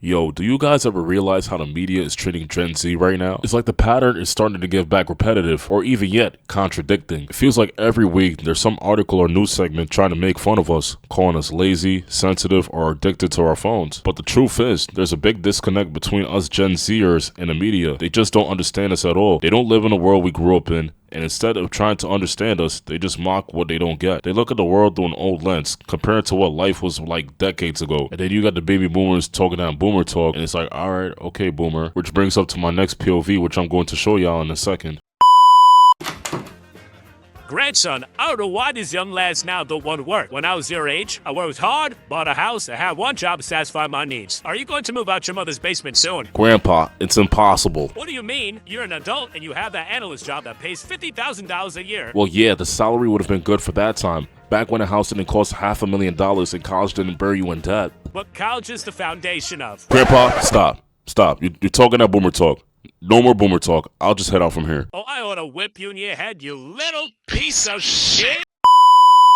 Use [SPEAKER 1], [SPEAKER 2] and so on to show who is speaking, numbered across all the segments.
[SPEAKER 1] Yo, do you guys ever realize how the media is treating Gen Z right now? It's like the pattern is starting to get back repetitive, or even yet, contradicting. It feels like every week there's some article or news segment trying to make fun of us, calling us lazy, sensitive, or addicted to our phones. But the truth is, there's a big disconnect between us Gen Zers and the media. They just don't understand us at all. They don't live in the world we grew up in. And instead of trying to understand us, they just mock what they don't get. They look at the world through an old lens, compared to what life was like decades ago. And then you got the baby boomers talking that boomer talk, and it's like, alright, okay, boomer. Which brings up to my next POV, which I'm going to show y'all in a second.
[SPEAKER 2] Grandson, I don't know why these young lads now don't want to work. When I was your age, I worked hard, bought a house, and had one job to satisfy my needs. Are you going to move out your mother's basement soon?
[SPEAKER 1] Grandpa, it's impossible.
[SPEAKER 2] What do you mean? You're an adult and you have that analyst job that pays $50,000 a year.
[SPEAKER 1] Well, yeah, the salary would have been good for that time. Back when a house didn't cost $500,000 and college didn't bury you in debt.
[SPEAKER 2] But college is the foundation of...
[SPEAKER 1] Grandpa, stop. You're talking that boomer talk. No more boomer talk. I'll just head out from here.
[SPEAKER 2] Oh, I ought to whip you in your head, you little piece of shit!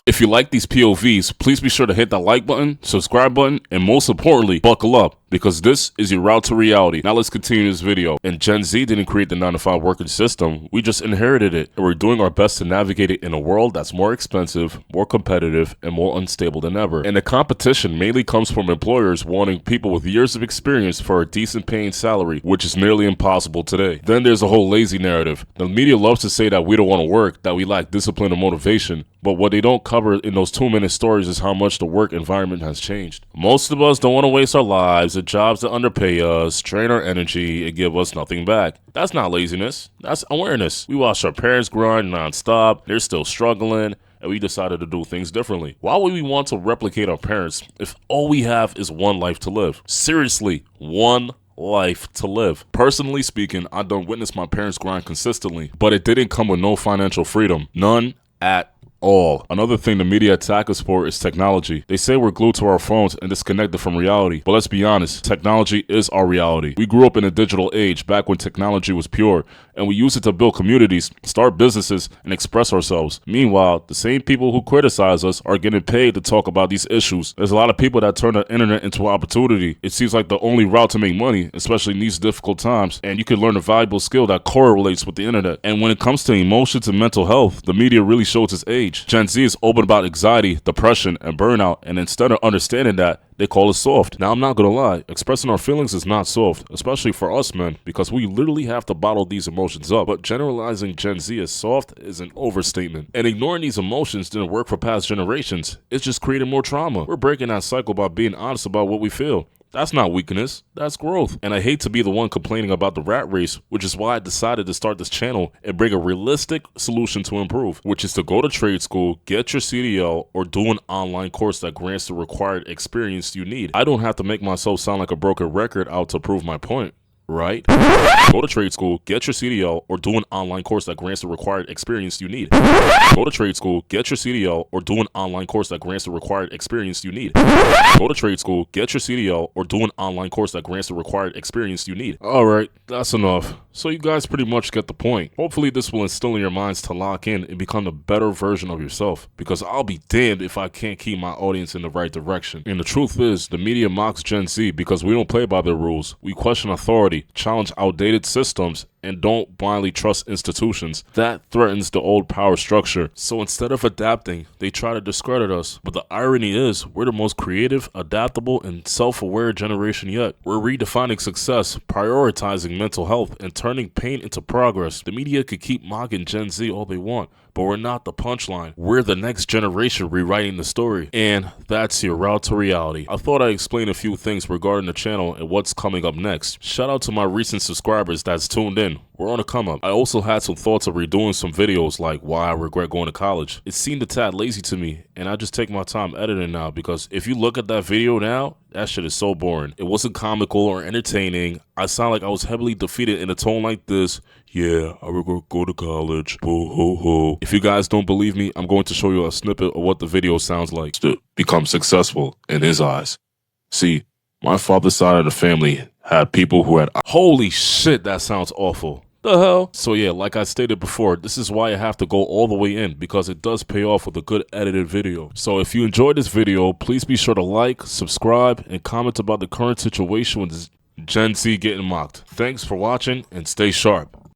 [SPEAKER 1] If you like these POVs, please be sure to hit that like button, subscribe button, and most importantly, buckle up, because this is your route to reality. Now let's continue this video. And Gen Z didn't create the 9-to-5 working system, we just inherited it, and we're doing our best to navigate it in a world that's more expensive, more competitive, and more unstable than ever. And the competition mainly comes from employers wanting people with years of experience for a decent paying salary, which is nearly impossible today. Then there's a whole lazy narrative. The media loves to say that we don't want to work, that we lack discipline and motivation, but what they don't cover in those 2-minute stories is how much the work environment has changed. Most of us don't want to waste our lives at jobs that underpay us, drain our energy, and give us nothing back. That's not laziness, that's awareness. We watch our parents grind non-stop, they're still struggling, and we decided to do things differently. Why would we want to replicate our parents if all we have is one life to live? Seriously, one life to live. Personally speaking, I don't witness my parents grind consistently, but it didn't come with no financial freedom. None at all. Another thing the media attack us for is technology. They say we're glued to our phones and disconnected from reality. But let's be honest, technology is our reality. We grew up in a digital age back when technology was pure, and we use it to build communities, start businesses, and express ourselves. Meanwhile, the same people who criticize us are getting paid to talk about these issues. There's a lot of people that turn the internet into an opportunity. It seems like the only route to make money, especially in these difficult times, and you can learn a valuable skill that correlates with the internet. And when it comes to emotions and mental health, the media really shows its age. Gen Z is open about anxiety, depression, and burnout, and instead of understanding that, they call it soft. Now, I'm not gonna lie, expressing our feelings is not soft, especially for us men, because we literally have to bottle these emotions up. But generalizing Gen Z as soft is an overstatement. And ignoring these emotions didn't work for past generations. It's just creating more trauma. We're breaking that cycle by being honest about what we feel. That's not weakness, that's growth. And I hate to be the one complaining about the rat race, which is why I decided to start this channel and bring a realistic solution to improve, which is to go to trade school, get your CDL, or do an online course that grants the required experience you need. I don't have to make myself sound like a broken record out to prove my point. Right? Go to trade school, get your CDL, or do an online course that grants the required experience you need. Go to trade school, get your CDL, or do an online course that grants the required experience you need. Go to trade school, get your CDL, or do an online course that grants the required experience you need. Alright, that's enough. So you guys pretty much get the point. Hopefully this will instill in your minds to lock in and become the better version of yourself, because I'll be damned if I can't keep my audience in the right direction. And the truth is, the media mocks Gen Z because we don't play by their rules. We question authority, challenge outdated systems, and don't blindly trust institutions. That threatens the old power structure. So instead of adapting, they try to discredit us. But the irony is, we're the most creative, adaptable, and self-aware generation yet. We're redefining success, prioritizing mental health, and turning pain into progress. The media could keep mocking Gen Z all they want, but we're not the punchline. We're the next generation rewriting the story. And that's your route to reality. I thought I'd explain a few things regarding the channel and what's coming up next. Shout out to my recent subscribers that's tuned in. We're on a come up. I also had some thoughts of redoing some videos like why I regret going to college. It seemed a tad lazy to me, and I just take my time editing now, because if you look at that video now, that shit is so boring. It wasn't comical or entertaining. I sound like I was heavily defeated in a tone like this. Yeah, I regret go to college. Boo hoo hoo. If you guys don't believe me, I'm going to show you a snippet of what the video sounds like to become successful in his eyes. See, my father's side of the family had people who had... Holy shit, that sounds awful. the hell? So yeah, like I stated before, this is why I have to go all the way in, because it does pay off with a good edited video. So if you enjoyed this video, please be sure to like, subscribe, and comment about the current situation with Gen Z getting mocked. Thanks for watching, and stay sharp.